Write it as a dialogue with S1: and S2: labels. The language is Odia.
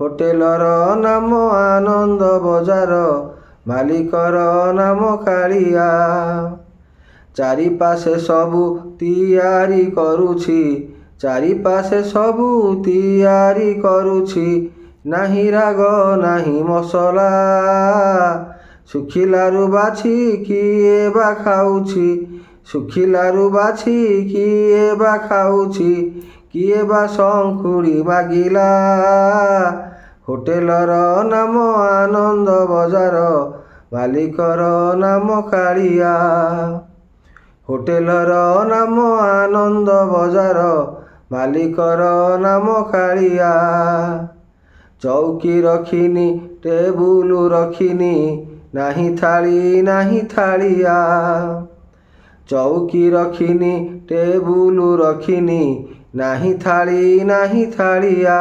S1: ହୋଟେଲର ନାମ ଆନନ୍ଦ ବଜାର, ମାଲିକର ନାମ କାଳିଆ। ଚାରିପାଶେ ସବୁ ତିଆରି କରୁଛି, ଚାରିପାଶେ ସବୁ ତିଆରି କରୁଛି। ନାହିଁ ରାଗ ନାହିଁ ମସଲା, ଶୁଖିଲାରୁ ବାଛି କିଏ ବା ଖାଉଛି, ଶୁଖିଲାରୁ ବାଛି କିଏ ବା ଖାଉଛି। କିଏ ବା ଶଙ୍ଖୁଡ଼ି ମାଗିଲା, ହୋଟେଲର ନାମ ଆନନ୍ଦ ବଜାର, ମାଲିକର ନାମ କାଳିଆ। ହୋଟେଲର ନାମ ଆନନ୍ଦ ବଜାର, ମାଲିକର ନାମ କାଳିଆ। ଚୌକି ରଖିନି ଟେବୁଲ ରଖିନି, ନାହିଁ ଥାଳି ନାହିଁ ଥାଳିଆ। ଚୌକି ରଖିନି ଟେବୁଲ ରଖିନି, ନାହିଁ ଥାଳି ନାହିଁ ଥାଳିଆ।